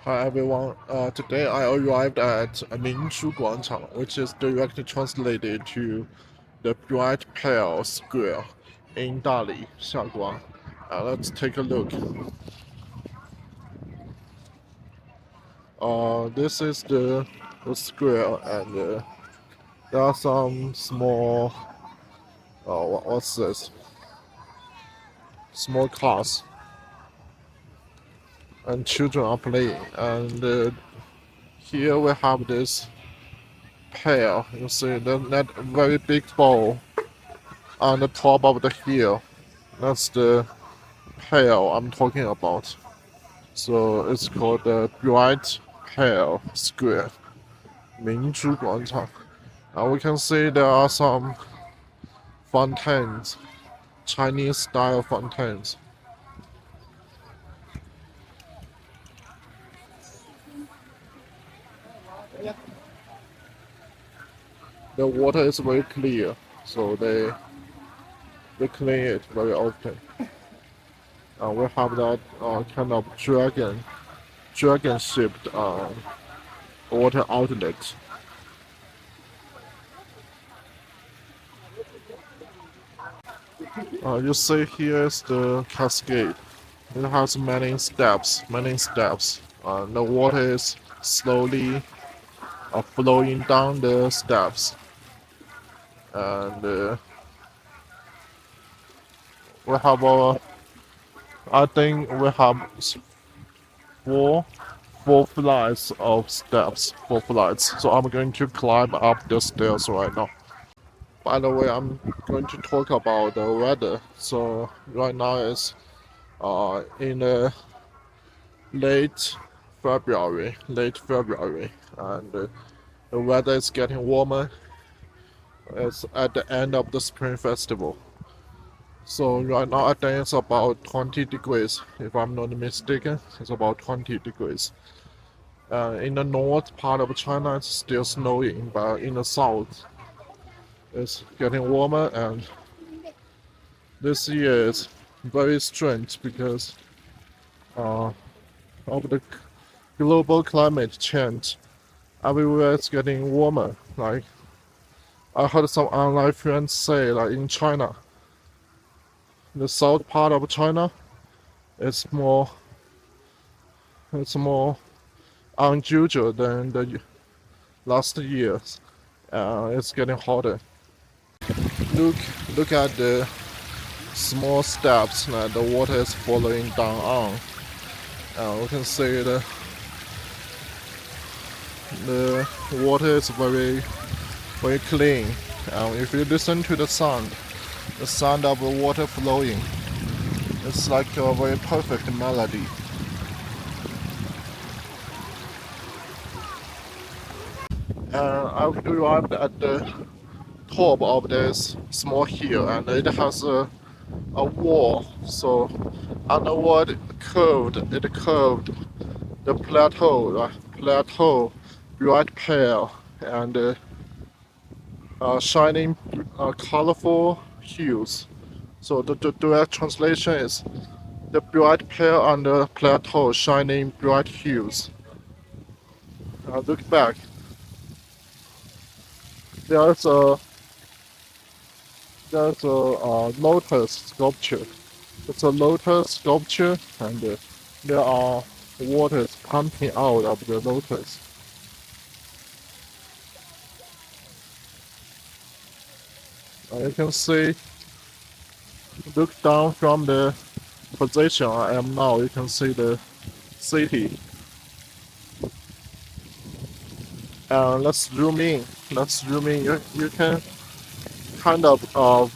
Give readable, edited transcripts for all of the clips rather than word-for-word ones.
Hi everyone. Today I arrived at Mingshu Guangchang, which is directly translated to the Bright Pearl Square in Dali, Xiaguang. Let's take a look. This is the square, and there are some small, what's this? Small cars, and children are playing. And here we have this pear. You see that very big ball on the top of the hill. That's the Pale I'm talking about. So it's called the Bright Pale Square, Minzhu Guangchang. And we can see there are some fountains, Chinese style fountains. The water is very clear, so they clean it very often. We have that kind of dragon shaped water outlet. You see here is the cascade. It has many steps, many steps. The water is slowly flowing down the steps, and we have I think we have four, four flights of steps, four flights. So I'm going to climb up the stairs right now. By the way, I'm going to talk about the weather. So right now it's in the late late February, and the weather is getting warmer. It's at the end of the Spring Festival. So right now I think it's about 20 degrees. If I'm not mistaken, it's about 20 degrees. In the north part of China, it's still snowing, but in the south, it's getting warmer. And this year is very strange because of the global climate change. Everywhere it's getting warmer. Like I heard some online friends say, like in China, the south part of China, it's more unusual than the last years. It's getting hotter. Look, look at the small steps that the water is following down on. We can see the water is very clean. If you listen to the sound of the water flowing, it's like a very perfect melody. I've arrived at the top of this small hill, and it has a wall. So on the wall it curved the plateau, bright pale, and shining colorful hues. So the direct translation is the bright pale on the plateau, shining bright hues. Look back. There's a lotus sculpture. It's a lotus sculpture, and there are waters pumping out of the lotus. You can see, look down from the position I am now, you can see the city. Let's zoom in. You can kind of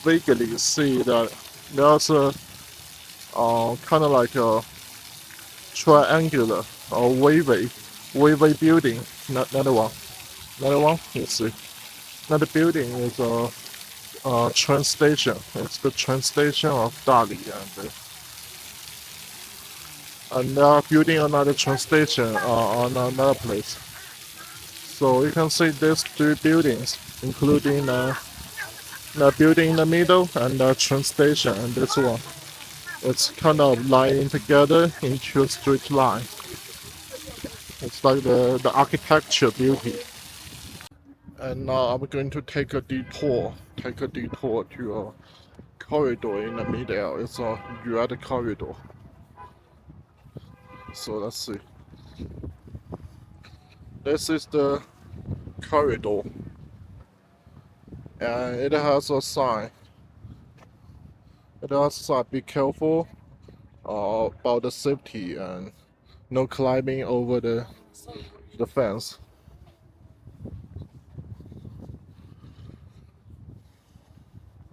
vaguely see that there's a kind of like a triangular or wavy building. Another one. You see, another building is a train station. It's the train station of Dali, and they are building another train station on another place. So you can see these three buildings, including the building in the middle and the train station, and this one. It's kind of lying together into a straight line. It's like the architecture beauty. And now I'm going to take a detour. Take a detour to a corridor in the middle. It's a red corridor. So let's see. This is the corridor, and it has a sign. It has a sign. Be careful about the safety and no climbing over the fence.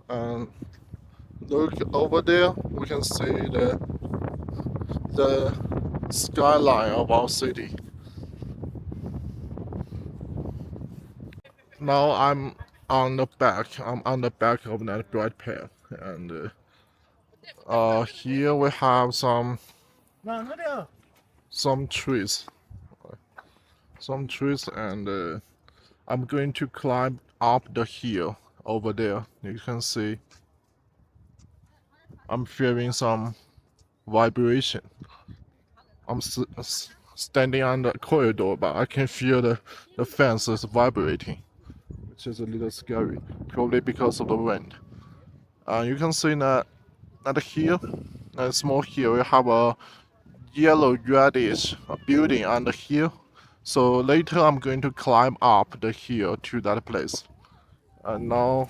And look over there. We can see the skyline of our city. Now I'm on the back. I'm on the back of that bright pair, and here we have some trees, and I'm going to climb up the hill over there. You can see I'm feeling some vibration. I'm standing on the corridor, but I can feel the fence is vibrating, which is a little scary, probably because of the wind. You can see that at here, a small hill, we have a yellow reddish building on the hill. So later I'm going to climb up the hill to that place. And now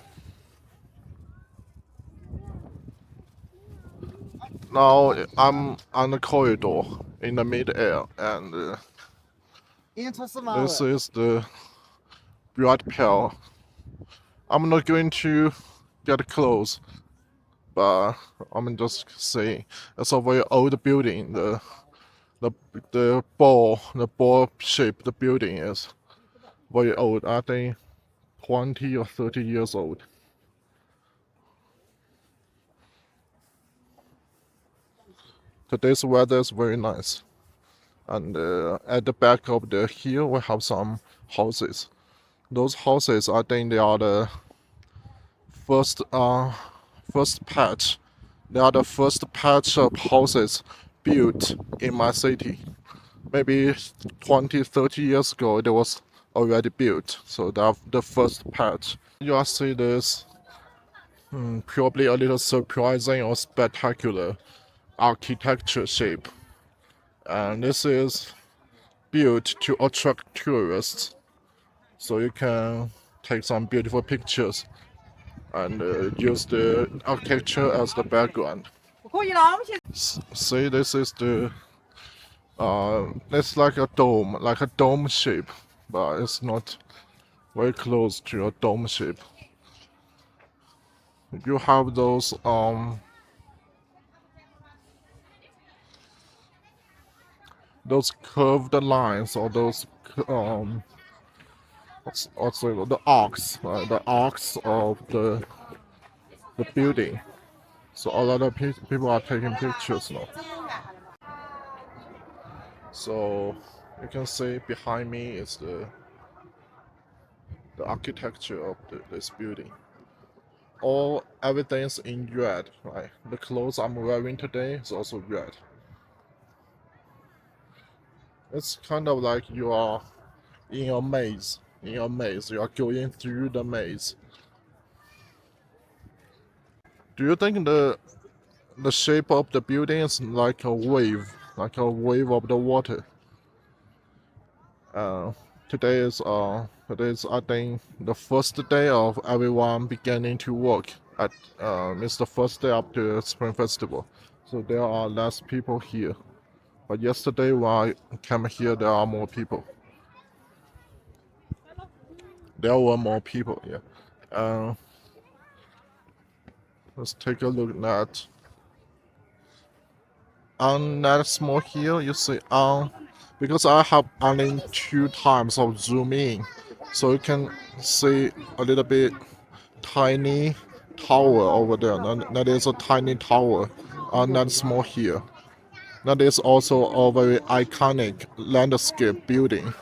I'm on the corridor in the mid-air, and this is the bright pearl. I'm not going to get close, but I'm just saying it's a very old building. The the ball shaped building is very old. I think 20 or 30 years old. Today's weather is very nice. And at the back of the hill, we have some houses. Those houses, I think they are the first first patch. They are the first patch of houses built in my city. Maybe 20, 30 years ago, it was already built. So that's the first patch. You are see this probably a little surprising or spectacular architecture shape. And this is built to attract tourists, so you can take some beautiful pictures and use the architecture as the background. See, this is the it's like a dome shape, but it's not very close to a dome shape. You have those curved lines, or those also the arcs, the arcs of the building. So a lot of people are taking pictures now. So you can see behind me is the architecture of this building. Everything's in red, right? The clothes I'm wearing today is also red. It's kind of like you are in a maze. In a maze, you are going through the maze. Do you think the shape of the building is like like a wave of the water? Uh, today's I think the first day of everyone beginning to work at it's the first day of the Spring Festival, so there are less people here. But yesterday when I came here, there are more people. There were more people. Yeah. Uh, let's take a look at on that small hill. You see because I have only 2 times of zoom in, so you can see a little bit tiny tower over there. That is a tiny tower on that small hill. That is also a very iconic landscape building.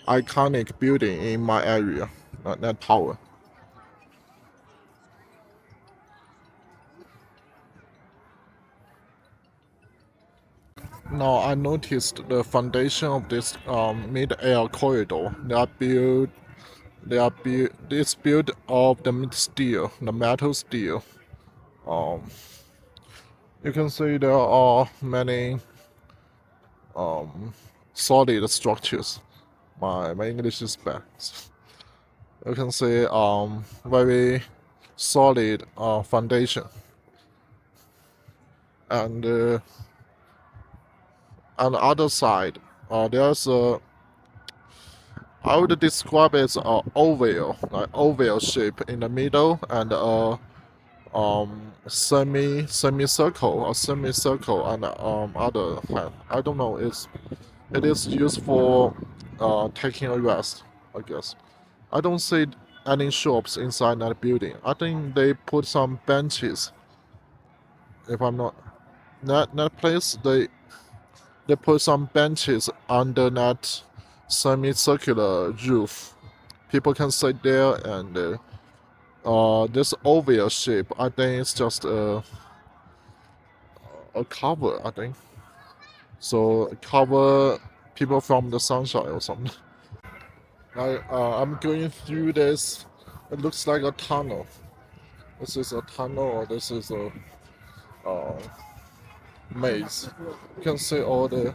Iconic building in my area. That tower. Now I noticed the foundation of this mid-air corridor. It's built of the steel, the metal steel. Um, you can see there are many um, solid structures. My English is bad. You can see very solid foundation, and on the other side, there's a I would describe it as a oval, like oval shape in the middle, and a semicircle or semicircle on the other hand. I don't know. It is used for taking a rest, I guess. I don't see any shops inside that building. I think they put some benches. If I'm not that place, they put some benches under that semicircular roof. People can sit there, and this oval shape, I think it's just a cover, I think. So cover people from the sunshine or something. I'm going through this. It looks like a tunnel. This is a tunnel, or this is a uh, maze. You can see all the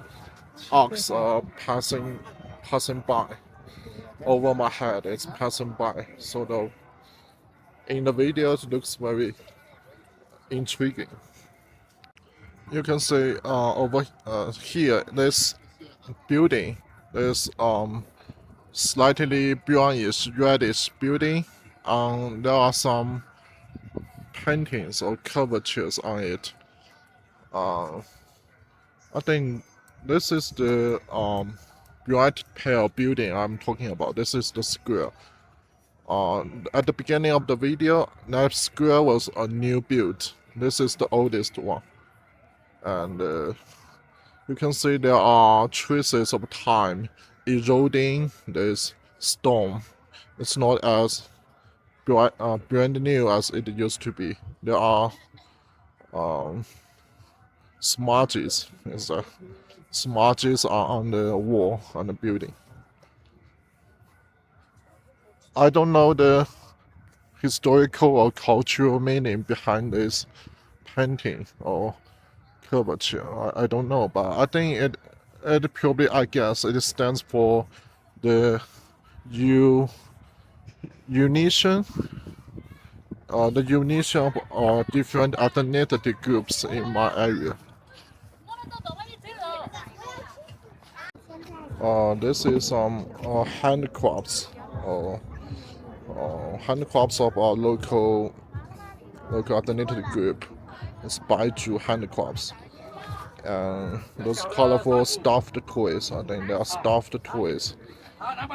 arcs are passing by over my head. It's passing by. So in the video, it looks very intriguing. You can see over here, this building, this slightly brownish reddish building. There are some paintings or curvatures on it. I think this is the bright pale building I'm talking about. This is the square. At the beginning of the video, that square was a new build. This is the oldest one, and you can see there are traces of time eroding this stone. It's not as brand new as it used to be. There are um, smudges. Smudges are on the wall on the building. I don't know the historical or cultural meaning behind this painting or curvature. I don't know, but I think it probably, I guess it stands for the u unition the unition of different ethnicity groups in my area. This is some handcrafts, handcrafts of our local ethnicity group. It's Baiju handcrafts. And those colorful stuffed toys, I think they are stuffed toys. I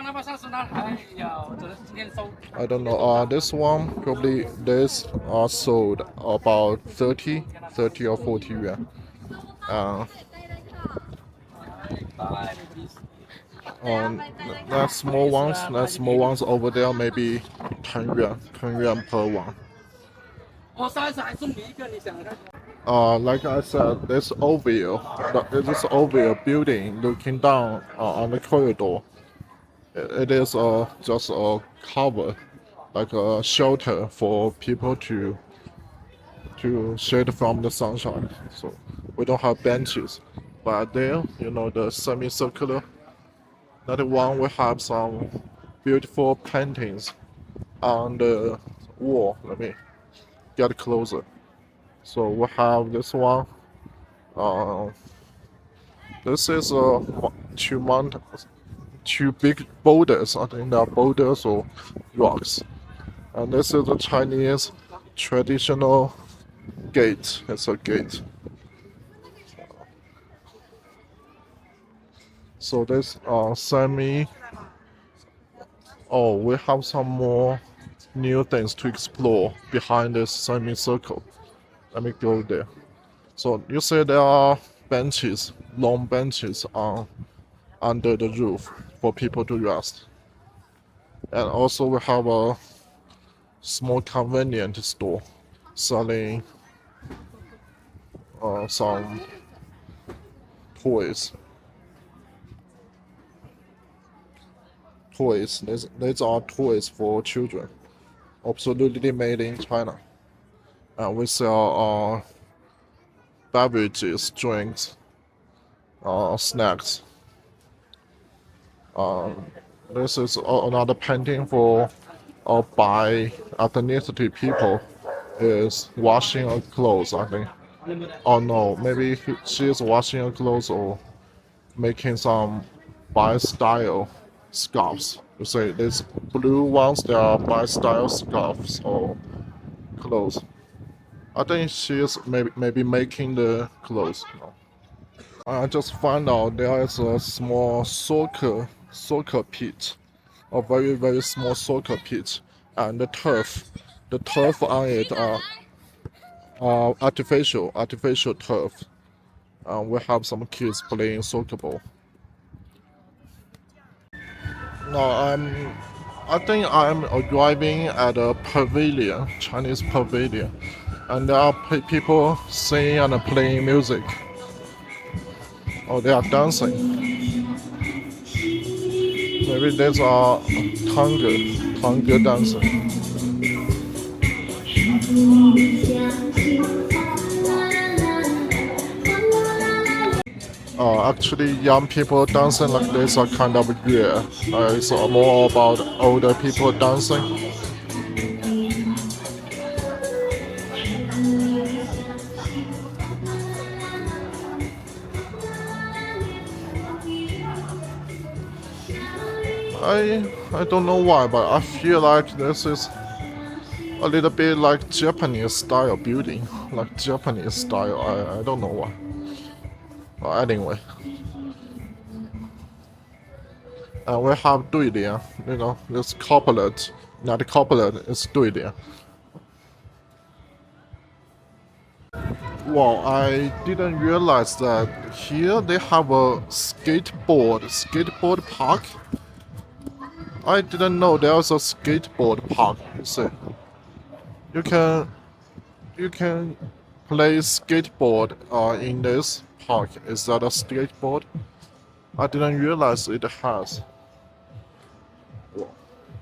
don't know. This one probably this are sold about 30 or 40 yuan. Uh, that small ones over there maybe 10 yuan per one. Like I said, this oval building looking down on the corridor. It is just a cover, like a shelter for people to shade from the sunshine. So we don't have benches. But there, the semicircular, that one we have some beautiful paintings on the wall. Let me get closer. So we have this one. Uh, this is two big boulders. I think they are boulders or rocks. And this is a Chinese traditional gate. It's a gate. So this semi. Oh, we have some more new things to explore behind this semicircle. Let me go there. So you see there are benches, long benches under the roof for people to rest. And also we have a small convenient store selling some toys. Toys. These are toys for children. Absolutely made in China. And we sell beverages, drinks, snacks. This is another painting for by ethnicity people is washing her clothes, I think. Oh no, maybe she is washing her clothes or making some by style scarves. You say these blue ones, they are by style scarves or clothes. I think she is maybe making the clothes. No. I just found out there is a small soccer pitch, a very small soccer pitch, and the turf on it are artificial turf. We have some kids playing soccer ball. No, I think I'm arriving at a pavilion, Chinese pavilion, and there are people singing and playing music. Oh, they are dancing. Maybe these are tango dancing. Actually, young people dancing like this are kind of rare. It's more about older people dancing. I don't know why, but I feel like this is a little bit like Japanese style building, like Japanese style. I don't know why. Anyway, and we have 对联, you know, this couplet, not couplet, it's 对联. Well, I didn't realize that here they have a skateboard park. I didn't know there was a skateboard park. You see, you can you can play skateboard in this park. Is that a skateboard? I didn't realize it has.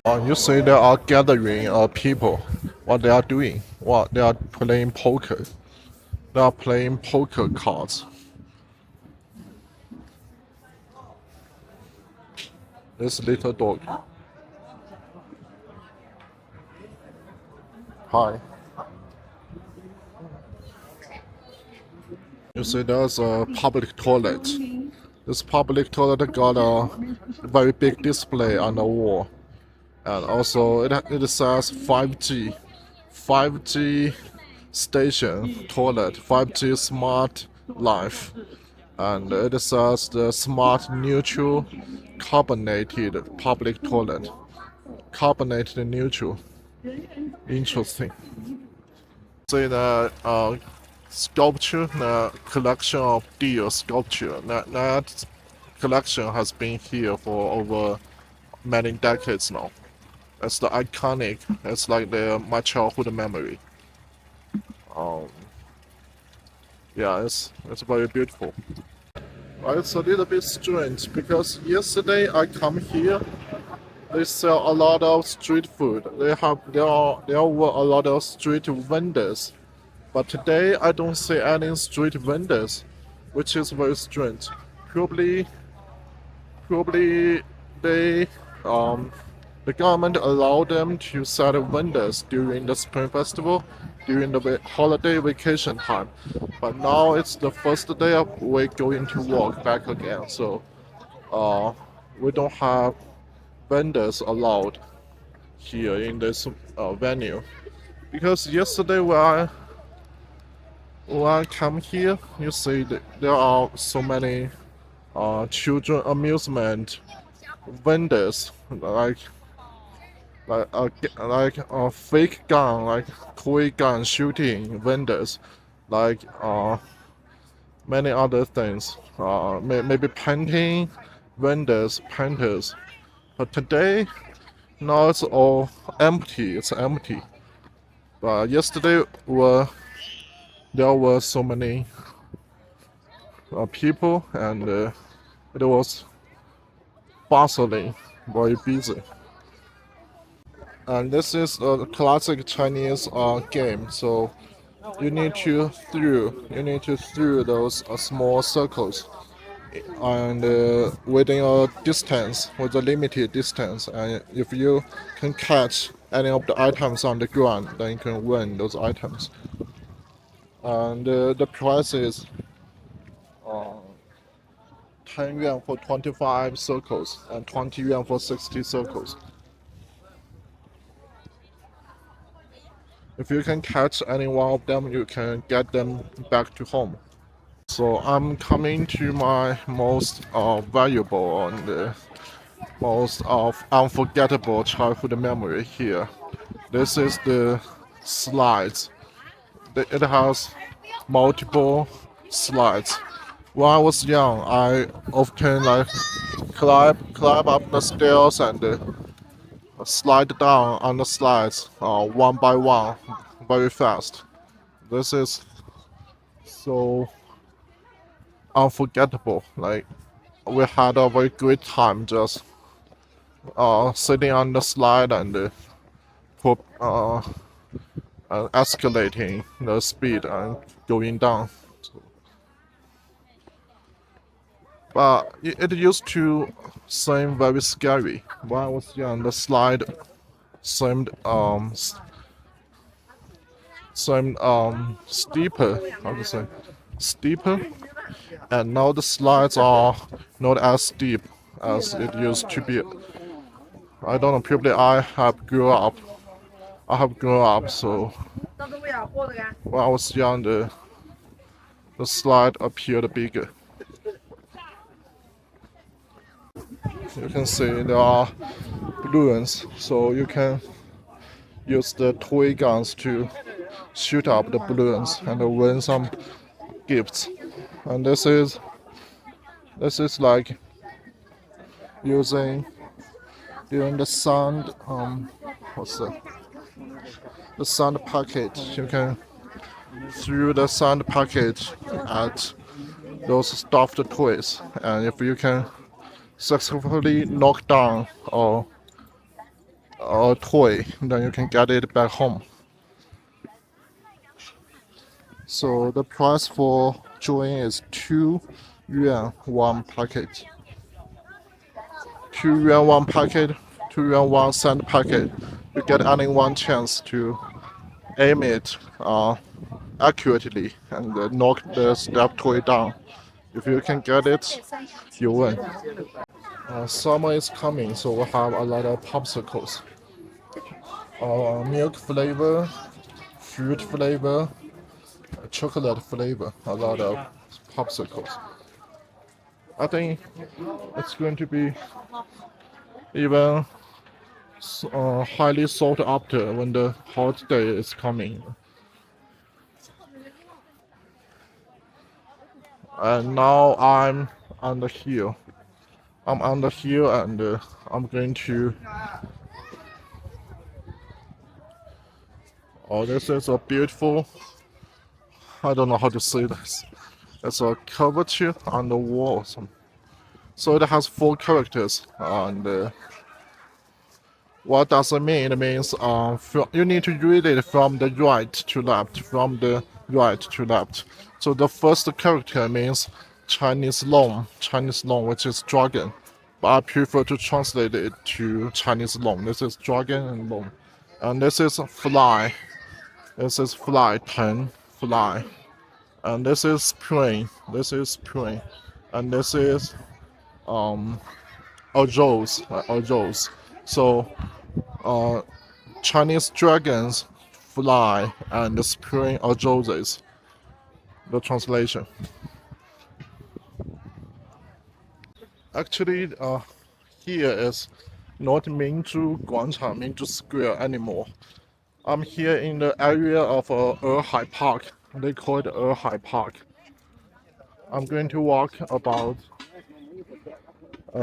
You see, there are gathering people. What they are doing? What they are playing poker. They are playing poker cards. This little dog. Hi. You see, there's a public toilet. This public toilet got a very big display on the wall. And also, it says 5G station toilet, 5G smart life. And it says the smart neutral carbonated public toilet. Carbonated neutral. Interesting. See the sculpture, the collection of deer sculpture. That collection has been here for over many decades now. It's the iconic. It's like my childhood memory. Um, yeah, it's very beautiful. It's a little bit strange because yesterday I come here, they sell a lot of street food. There were a lot of street vendors, but today I don't see any street vendors, which is very strange. Probably they the government allowed them to set vendors during the Spring Festival, during the holiday vacation time. But now it's the first day of we're going to walk back again, so we don't have vendors allowed here in this venue. Because yesterday when I come here, you see that there are so many children amusement vendors like a fake gun, like toy gun shooting vendors, like many other things. Maybe painting vendors, painters. But today, now it's all empty. It's empty. But yesterday there were so many people, and it was bustling, very busy. And this is a classic Chinese game. So you need to throw those small circles and within a distance, with a limited distance, and if you can catch any of the items on the ground, then you can win those items. And the price is uh, 10 yuan for 25 circles and 20 yuan for 60 circles. If you can catch any one of them, you can get them back to home. So I'm coming to my most valuable and most of unforgettable childhood memory here. This is the slides. It has multiple slides. When I was young, I often like climb up the stairs and slide down on the slides one by one, very fast. This is so unforgettable. Like we had a very great time just sitting on the slide and put, escalating the speed and going down. But it used to seem very scary. When I was young, the slide seemed steeper. How to say steeper? And now the slides are not as steep as it used to be. I don't know. Probably I have grew up. So when I was young, the slide appeared bigger. You can see there are balloons, so you can use the toy guns to shoot up the balloons and win some gifts. And this is like using during the sound what's the sound packet. You can throw the sound packet at those stuffed toys, and if you can successfully knock down a toy, then you can get it back home. So the price for joining is 2 yuan one packet. 2 yuan one packet, 2 yuan one cent packet. You get only one chance to aim it accurately and knock the step toy down. If you can get it, you win. Summer is coming, so we have a lot of popsicles. Milk flavor, fruit flavor, chocolate flavor, a lot of popsicles. I think it's going to be even highly sought after when the hot day is coming. And now I'm on the hill. I'm on the hill and I'm going to. Oh, this is a beautiful. I don't know how to say this. It's a curvature on the wall. So it has 4 characters, and what does it mean? It means you need to read it from the right to left, from the right to left. So the first character means Chinese long, which is dragon. But I prefer to translate it to Chinese long. This is dragon and long. And this is fly. This is fly, 10, fly. And this is spring. And this is a rose. So Chinese dragons fly and spring are roses. The translation. Actually, here is not Minzhu Guangchang, Minzhu Square anymore. I'm here in the area of Erhai Park. They call it Erhai Park. I'm going to walk about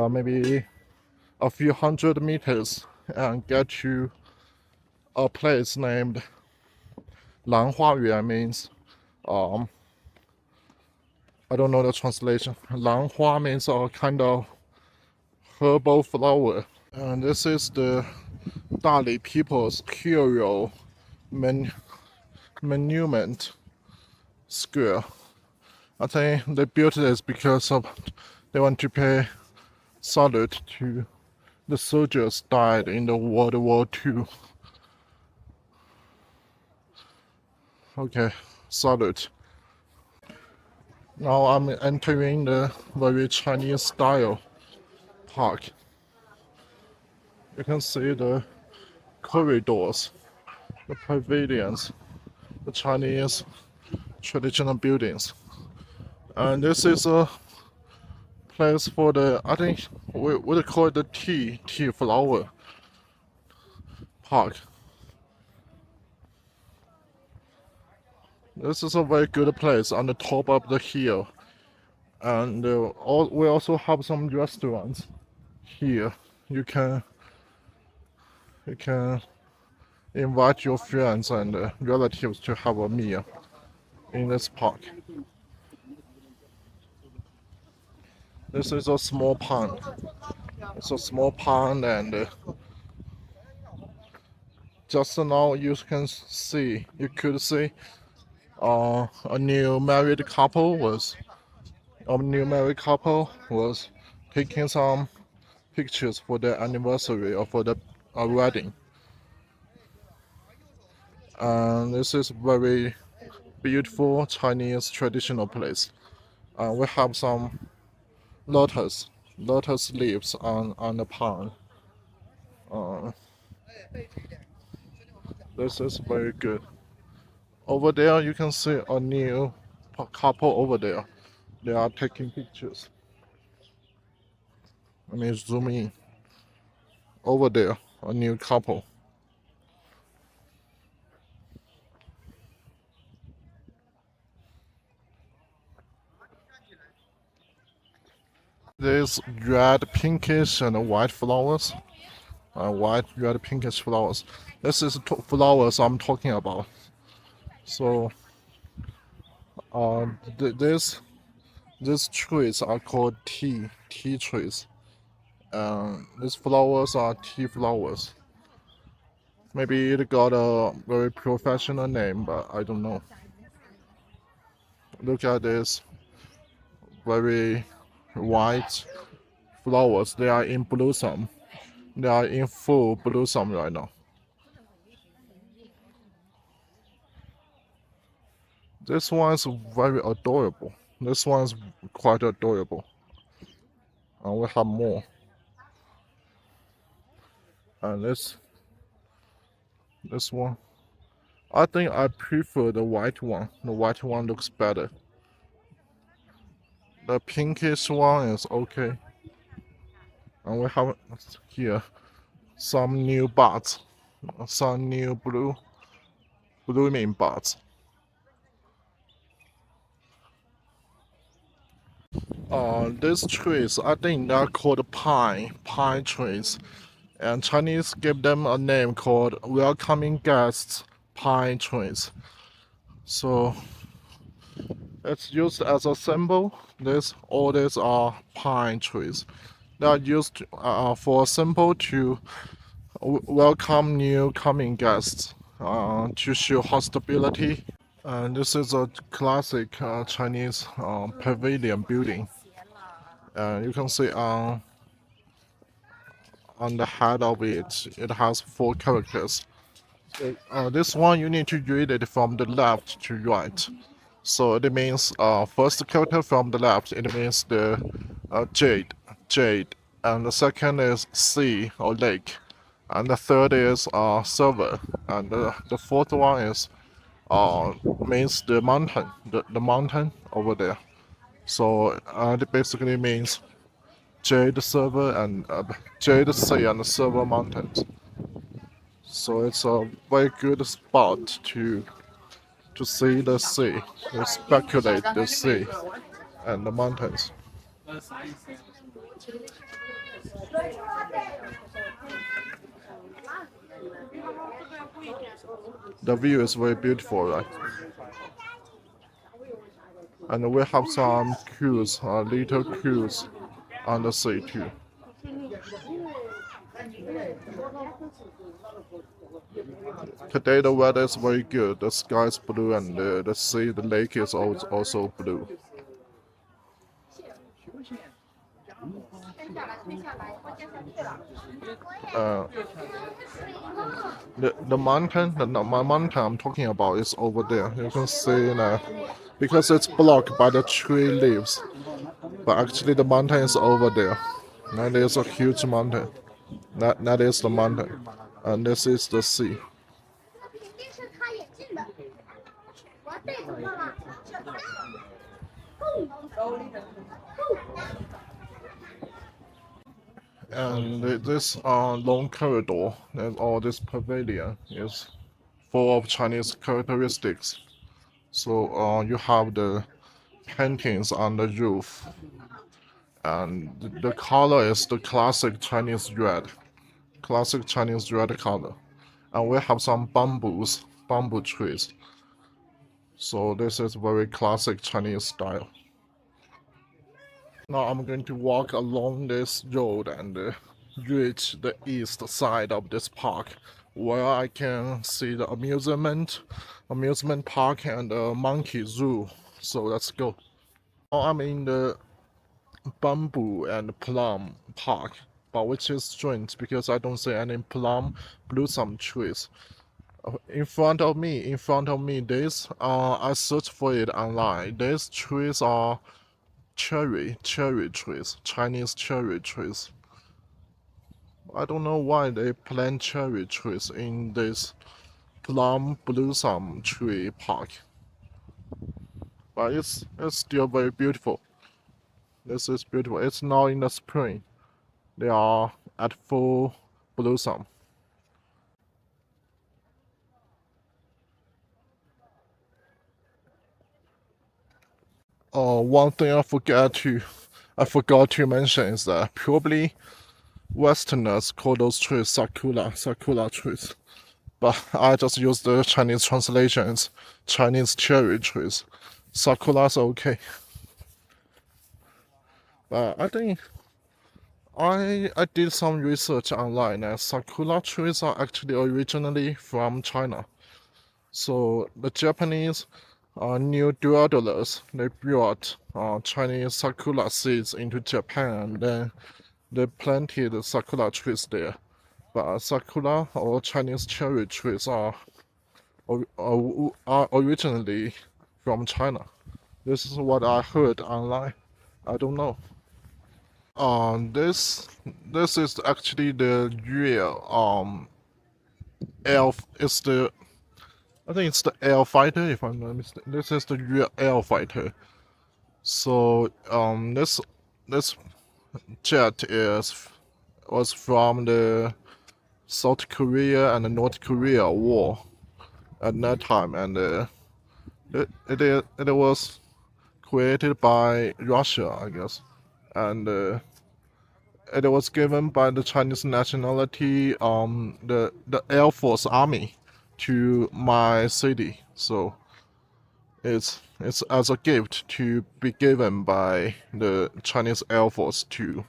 maybe a few hundred meters and get to a place named Lanhua Yuan, means um, I don't know the translation. 兰花 means a kind of herbal flower. And this is the Dali people's hero monument square. I think they built this because of they want to pay salute to the soldiers died in the World War II. Okay, salute. Now I'm entering the very Chinese style park. You can see the corridors, the pavilions, the Chinese traditional buildings. And this is a place for the, I think we call it the tea flower park. This is a very good place on the top of the hill. And we also have some restaurants here. You can invite your friends and relatives to have a meal in this park. This is a small pond. It's a small pond, and just now you could see a new married couple was taking some pictures for their anniversary or for the wedding. And this is very beautiful Chinese traditional place. We have some lotus leaves on the pond. Uh, this is very good. Over there, you can see a new couple over there. They are taking pictures. Let me zoom in. Over there, a new couple. There's red, pinkish, and white flowers. White, red, pinkish flowers. This is flowers I'm talking about. So, uh, these trees are called tea trees. These flowers are tea flowers. Maybe it got a very professional name, but I don't know. Look at this very white flowers. They are in blossom. They are in full blossom right now. This one's very adorable. This one's quite adorable. And we have more. And this one, I think I prefer the white one. The white one looks better. The pinkish one is okay. And we have here some new buds, some new blooming buds. These trees, I think they're called pine trees, and Chinese give them a name called welcoming guests pine trees. So it's used as a symbol. All these are pine trees. They are used for a symbol to welcome new coming guests, to show hospitality. And this is a classic Chinese pavilion building. You can see on the head of it, it has 4 characters. This one you need to read it from the left to right. So it means first character from the left, it means the jade, and the second is sea or lake, and the third is silver, and the fourth one is means the mountain, the mountain over there. So it basically means Jade Silver and Jade Sea and Silver Mountains. So it's a very good spot to see the sea, to speculate the sea and the mountains. The view is very beautiful, right? And we have some cruise, little cruise on the sea too. Today the weather is very good. The sky is blue and the sea, the lake is also blue. Uh, the mountain, my mountain I'm talking about is over there. You can see because it's blocked by the tree leaves. But actually the mountain is over there. That is a huge mountain. That is the mountain. And this is the sea. And this long corridor or this pavilion is full of Chinese characteristics. So you have the paintings on the roof, and the color is the classic Chinese red, color. And we have some bamboo trees. So this is very classic Chinese style. Now I'm going to walk along this road and reach the east side of this park, where I can see the amusement park and the monkey zoo. So let's go. Now I'm in the bamboo and plum park, but which is strange because I don't see any plum blossom trees. In front of me, this I searched for it online. These trees are cherry trees, Chinese cherry trees. I don't know why they plant cherry trees in this plum blossom tree park, but it's still very beautiful. This is beautiful. It's now in the spring. They are at full blossom. One thing I forgot to mention is that probably Westerners call those trees sakura trees. But I just use the Chinese translations, Chinese cherry trees. Sakura's okay. But I think I did some research online and sakura trees are actually originally from China. So the Japanese new dwellers, they brought Chinese sakura seeds into Japan and then they planted sakura trees there. But sakura or Chinese cherry trees are originally from China. This is what I heard online. I don't know. This is actually the real air. It's the I think it's the air fighter if I'm not mistaken. This is the real air fighter. So this jet is was from the South Korea and the North Korea war at that time, and it was created by Russia, I guess, and it was given by the Chinese nationality, the Air Force Army, to my city. So it's as a gift to be given by the Chinese Air Force to.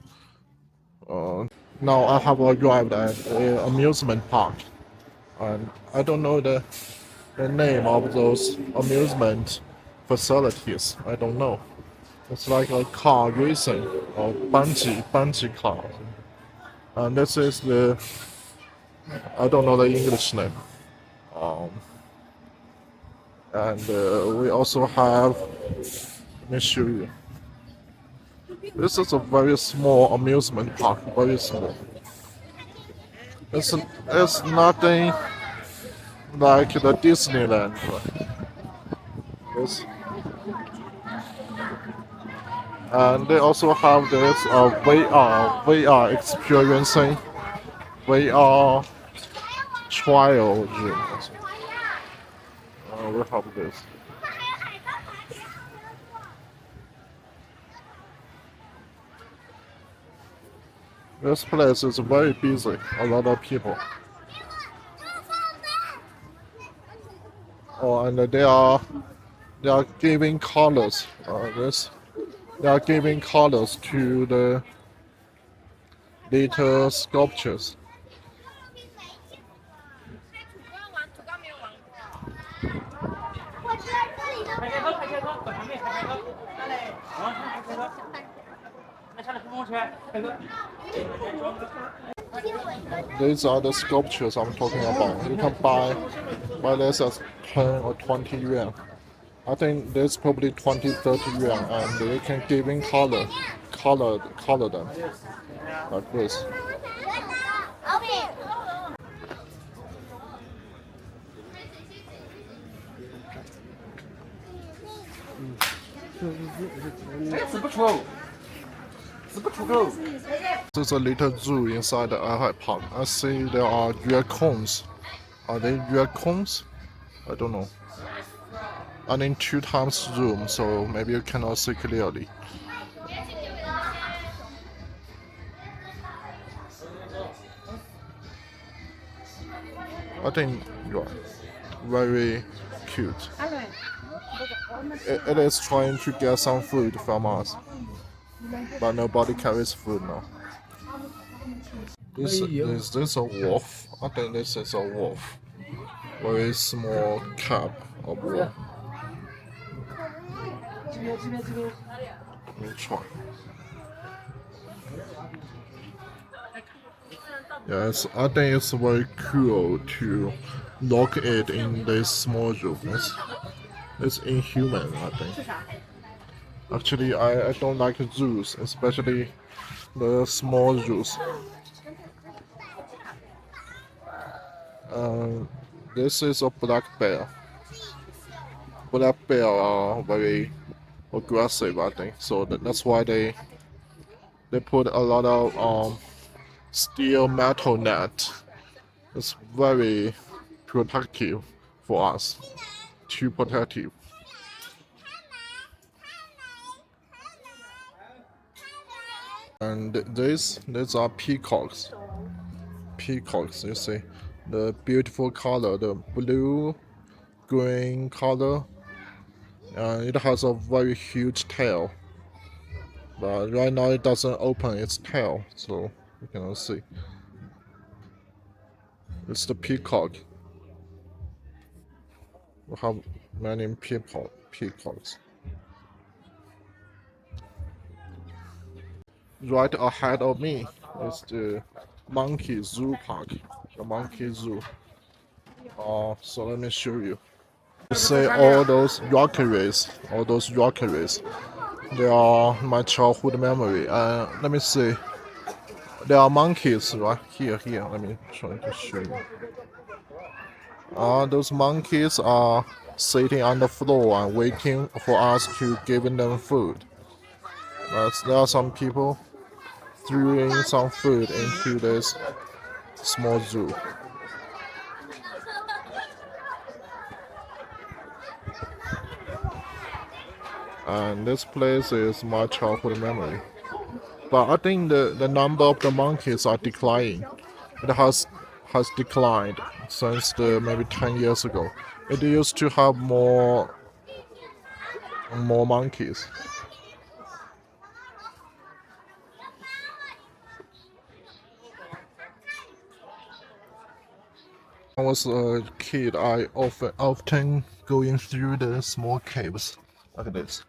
Uh, Now I have arrived at the amusement park, and I don't know the name of those amusement facilities. I don't know. It's like a car racing or bungee car. And this is the I don't know the English name. Um, and we also have. Let me show you. This is a very small amusement park. Very small. It's nothing like the Disneyland. It's, and they also have this VR experiencing VR trial room. We have this. This place is very busy. A lot of people. Oh, and they are giving colors. They are giving colors to the little sculptures. These are the sculptures I'm talking about. You can buy this as 10 or 20 yuan. I think this probably 20, 30 yuan, and you can give in color them like this. There's a little zoo inside the Ai Park. I see there are raccoons. Are they raccoons? I don't know. I need 2 times zoom, so maybe you cannot see clearly. I think you are very cute. It is trying to get some food from us, but nobody carries food now. Is this a wolf? I think this is a wolf. Very small cap of wolf. We'll try. Yes, I think it's very cool to lock it in this small room. It's inhuman, I think. Actually, I don't like zoos, especially the small zoos. This is a black bear. Black bear are very aggressive, I think. So that's why they put a lot of steel metal net. It's very protective for us. Too protective. And these are peacocks. Peacocks, you see, the beautiful color, the blue, green color. It has a very huge tail. But right now it doesn't open its tail, so you cannot see. It's the peacock. We have many peacocks. Right ahead of me is the monkey zoo park, the monkey zoo. So let me show you. You see all those rockeries, they are my childhood memory. Let me see. There are monkeys right here. Let me try to show you. Those monkeys are sitting on the floor and waiting for us to give them food. There are some people throwing some food into this small zoo. And this place is my childhood memory. But I think the number of the monkeys are declining. It has declined since maybe 10 years ago. It used to have more monkeys. When I was a kid, I often going through the small caves like this.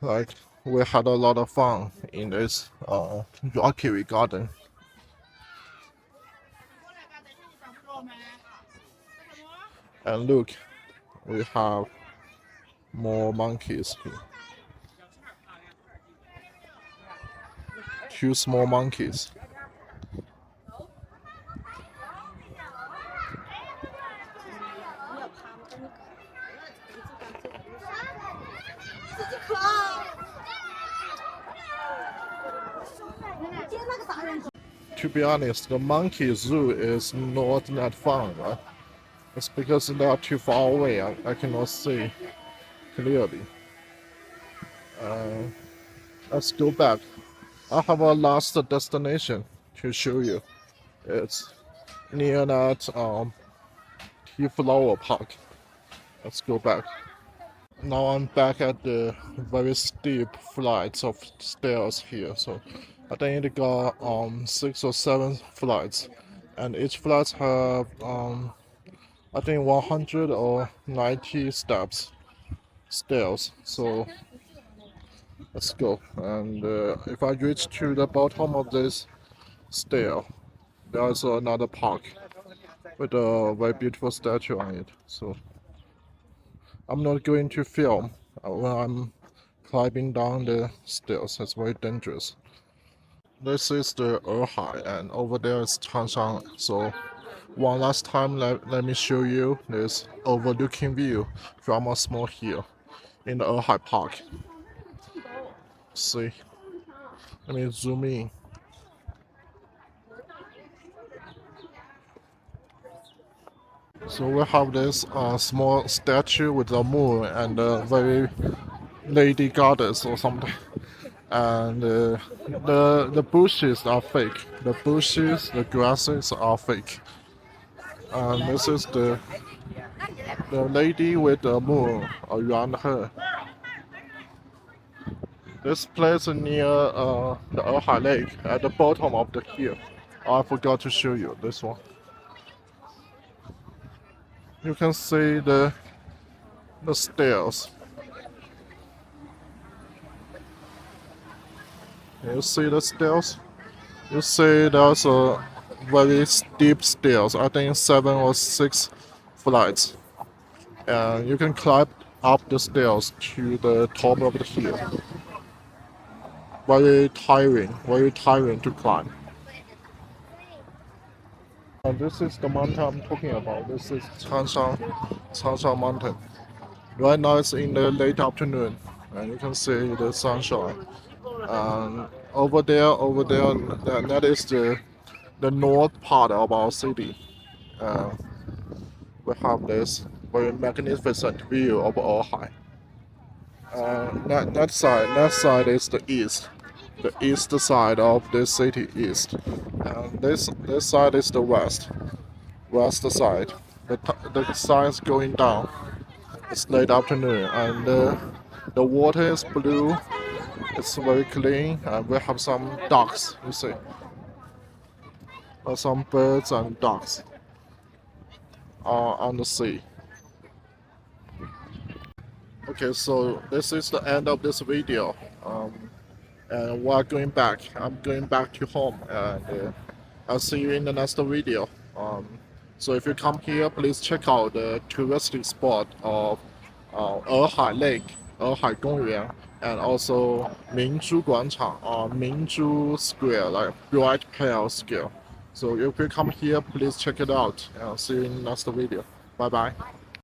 Like we had a lot of fun in this rockery garden. And look, we have more monkeys here. 2 small monkeys. To be honest, the monkey zoo is not that fun, right? It's because they are too far away. I cannot see clearly. Let's go back. I have a last destination to show you. It's near that tea flower park. Let's go back. Now I'm back at the very steep flights of stairs here. So I think it got 6 or 7 flights, and each flight have I think 100 or 90 steps stairs. So let's go. And if I reach to the bottom of this stair, there's another park with a very beautiful statue on it. So I'm not going to film when I'm climbing down the stairs. It's very dangerous. This is the Erhai, and over there is Changshan. So one last time, let me show you this overlooking view from a small hill in the Erhai Park. See, let me zoom in. So we have this small statue with a moon and a very lady goddess or something. And the bushes are fake. The bushes, the grasses are fake. And this is the lady with the moon around her. This place is near the Erhai Lake at the bottom of the hill. I forgot to show you this one. You can see the stairs. You see the stairs? You see there's a very steep stairs. I think 7 or 6 flights. And you can climb up the stairs to the top of the hill. Very tiring to climb. And this is the mountain I'm talking about. This is Changshan Mountain. Right now it's in the late afternoon, and you can see the sunshine. And over there, that is the north part of our city. Uh, we have this very magnificent view of Orhai. That side is the east side of the city east, and this side is the west side. The sun's going down. It's late afternoon, and the water is blue. It's very clean, and we have some ducks. You see, some birds and ducks are on the sea. Okay, so this is the end of this video. And we're going back. I'm going back to home, and I'll see you in the next video. So if you come here, please check out the touristic spot of Erhai Lake, Erhai 公园, and also Mingzhu 广场 or Mingzhu Square, like Bright Pearl Square. So if you come here, please check it out. And I'll see you in the next video. Bye bye.